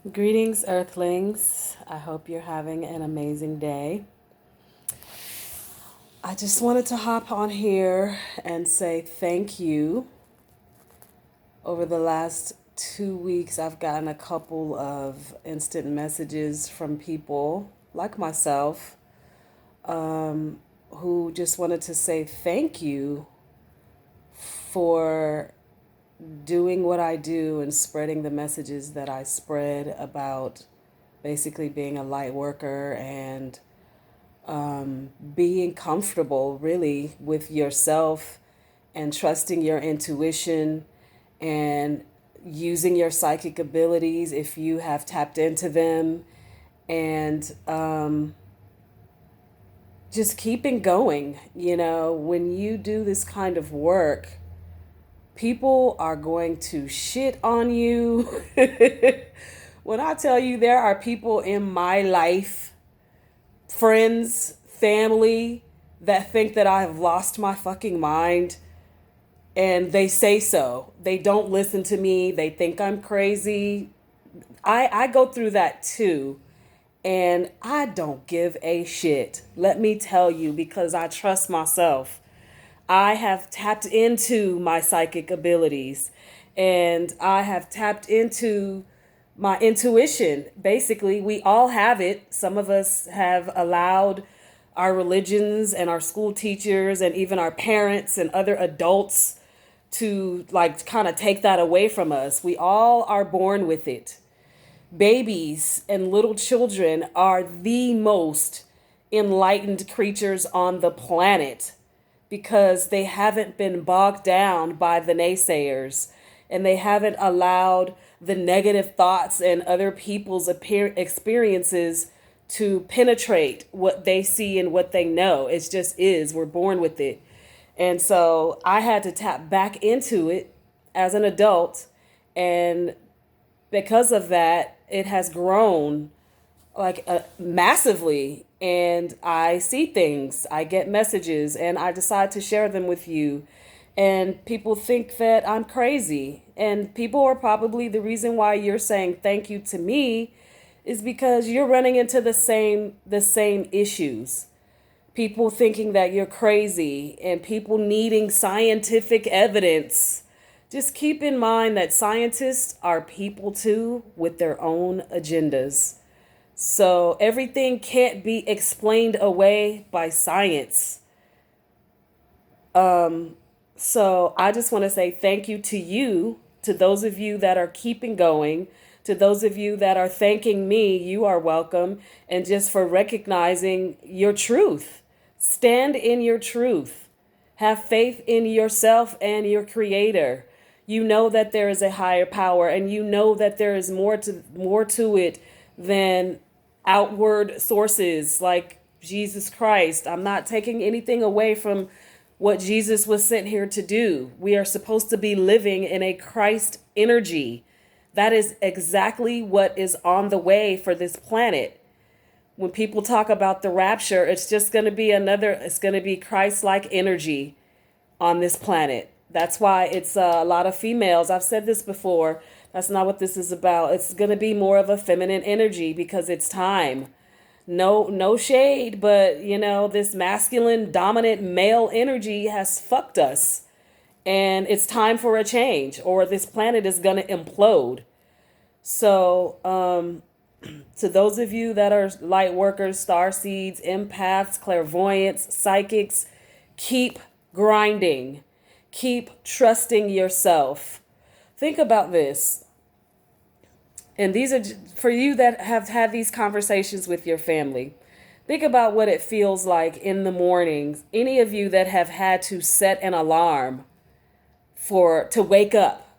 Greetings, Earthlings. I hope you're having an amazing day. I just wanted to hop on here and say thank you. Over the last 2 weeks, I've gotten a couple of instant messages from people like myself who just wanted to say thank you for doing what I do and spreading the messages that I spread about basically being a light worker and being comfortable really with yourself and trusting your intuition and using your psychic abilities if you have tapped into them and just keeping going. When you do this kind of work, people are going to shit on you. When I tell you there are people in my life, friends, family, that think that I have lost my fucking mind, and they say so. They don't listen to me. They think I'm crazy. I go through that too. And I don't give a shit. Let me tell you, because I trust myself. I have tapped into my psychic abilities and I have tapped into my intuition. Basically, we all have it. Some of us have allowed our religions and our school teachers and even our parents and other adults to like kind of take that away from us. We all are born with it. Babies and little children are the most enlightened creatures on the planet because they haven't been bogged down by the naysayers and they haven't allowed the negative thoughts and other people's experiences to penetrate what they see and what they know. It just is. We're born with it. And so I had to tap back into it as an adult. And because of that, it has grown like massively. And I see things, I get messages, and I decide to share them with you. And people think that I'm crazy. And people are probably the reason why you're saying thank you to me is because you're running into the same issues. People thinking that you're crazy and people needing scientific evidence. Just keep in mind that scientists are people too with their own agendas. So everything can't be explained away by science. So I just want to say thank you to you, to those of you that are keeping going, to those of you that are thanking me, you are welcome. And just for recognizing your truth. Stand in your truth. Have faith in yourself and your creator. You know that there is a higher power and you know that there is more to it than outward sources like Jesus Christ. I'm not taking anything away from what Jesus was sent here to do. We are supposed to be living in a Christ energy. That is exactly what is on the way for this planet. When people talk about the rapture, it's just going to be it's going to be Christ-like energy on this planet. That's why it's a lot of females. I've said this before. That's not what this is about. It's going to be more of a feminine energy because it's time. No shade, but this masculine dominant male energy has fucked us. And it's time for a change or this planet is going to implode. So, to those of you that are light workers, star seeds, empaths, clairvoyants, psychics, keep grinding. Keep trusting yourself. Think about this. And these are for you that have had these conversations with your family. Think about what it feels like in the mornings. Any of you that have had to set an alarm to wake up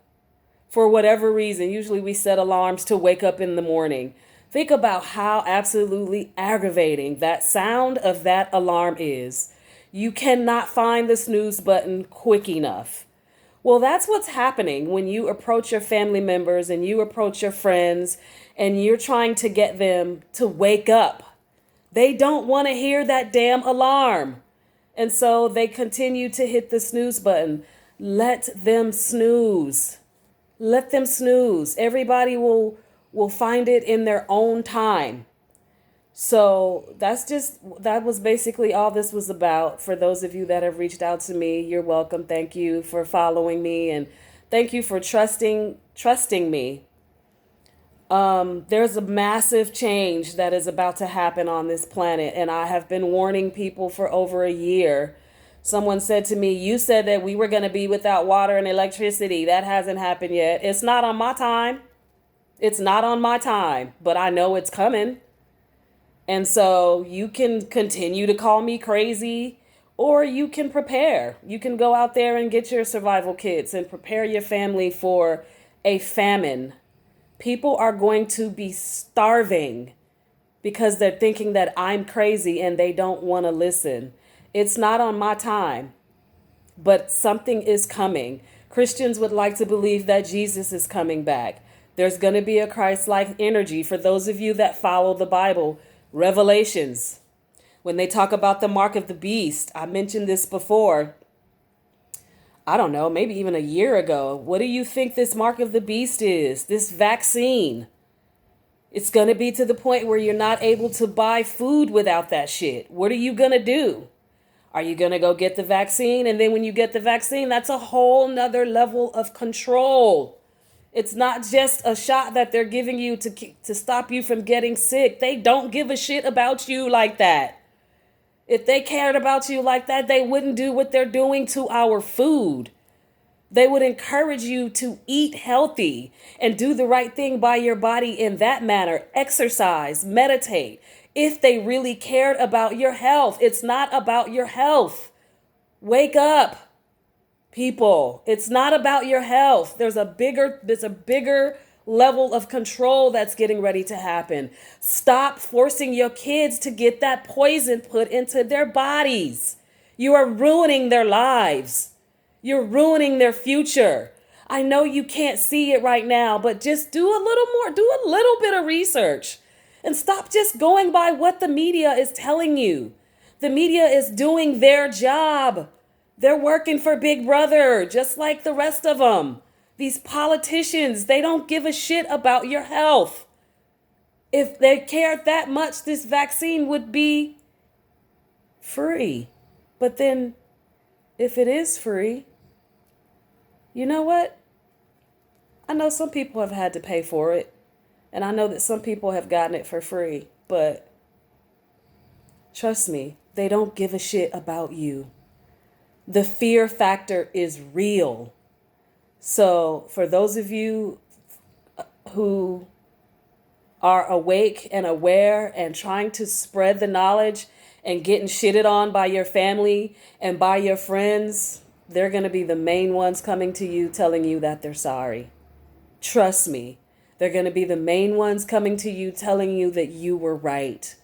for whatever reason. Usually we set alarms to wake up in the morning. Think about how absolutely aggravating that sound of that alarm is. You cannot find the snooze button quick enough. Well, that's what's happening when you approach your family members and you approach your friends and you're trying to get them to wake up. They don't want to hear that damn alarm. And so they continue to hit the snooze button. Let them snooze. Let them snooze. Everybody will will find it in their own time. So that was basically all this was about. For those of you that have reached out to me, you're welcome. Thank you for following me, and thank you for trusting me. There's a massive change that is about to happen on this planet, and I have been warning people for over a year. Someone said to me, "You said that we were going to be without water and electricity. That hasn't happened yet." It's not on my time. It's not on my time, but I know it's coming. And so you can continue to call me crazy, or you can prepare. You can go out there and get your survival kits and prepare your family for a famine. People are going to be starving because they're thinking that I'm crazy and they don't want to listen. It's not on my time, but something is coming. Christians would like to believe that Jesus is coming back. There's going to be a Christlike energy. For those of you that follow the Bible, Revelations, when they talk about the mark of the beast, I mentioned this before. I don't know, maybe even a year ago. What do you think this mark of the beast is? This vaccine. It's going to be to the point where you're not able to buy food without that shit. What are you going to do? Are you going to go get the vaccine? And then when you get the vaccine, that's a whole nother level of control. It's not just a shot that they're giving you to stop you from getting sick. They don't give a shit about you like that. If they cared about you like that, they wouldn't do what they're doing to our food. They would encourage you to eat healthy and do the right thing by your body in that manner. Exercise, meditate. If they really cared about your health, it's not about your health. Wake up, people. It's not about your health. There's a bigger level of control that's getting ready to happen. Stop forcing your kids to get that poison put into their bodies. You are ruining their lives. You're ruining their future. I know you can't see it right now, but just do a little more, do a little bit of research and stop just going by what the media is telling you. The media is doing their job. They're working for Big Brother, just like the rest of them. These politicians, they don't give a shit about your health. If they cared that much, this vaccine would be free. But then, if it is free, you know what? I know some people have had to pay for it. And I know that some people have gotten it for free. But trust me, they don't give a shit about you. The fear factor is real. So for those of you who are awake and aware and trying to spread the knowledge and getting shitted on by your family and by your friends, they're going to be the main ones coming to you telling you that they're sorry. Trust me, they're going to be the main ones coming to you telling you that you were right.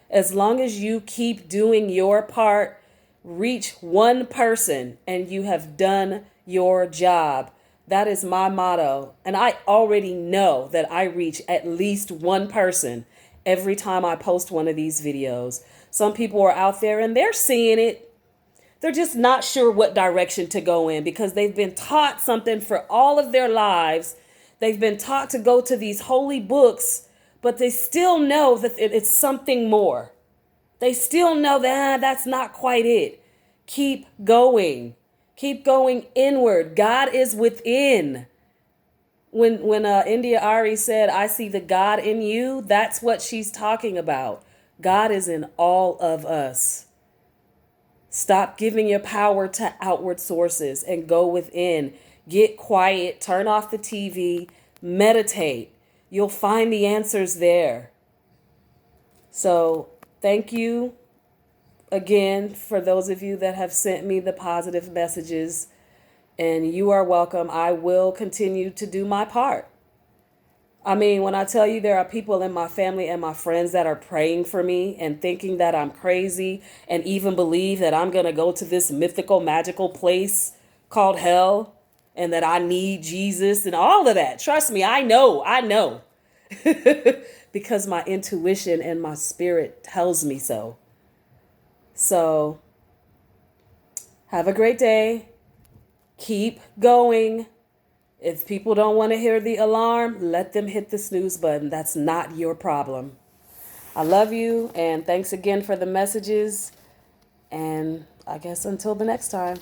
As long as you keep doing your part, reach one person and you have done your job. That is my motto. And I already know that I reach at least one person every time I post one of these videos. Some people are out there and they're seeing it. They're just not sure what direction to go in because they've been taught something for all of their lives. They've been taught to go to these holy books, but they still know that it's something more. They still know that that's not quite it. Keep going. Keep going inward. God is within. When India Ari said, "I see the God in you," that's what she's talking about. God is in all of us. Stop giving your power to outward sources and go within. Get quiet, turn off the TV, meditate. You'll find the answers there. So thank you again for those of you that have sent me the positive messages. And you are welcome. I will continue to do my part. I mean, when I tell you there are people in my family and my friends that are praying for me and thinking that I'm crazy and even believe that I'm going to go to this mythical, magical place called hell and that I need Jesus and all of that. Trust me, I know. Because my intuition and my spirit tells me so. So, have a great day. Keep going. If people don't want to hear the alarm, let them hit the snooze button. That's not your problem. I love you, and thanks again for the messages. And I guess until the next time.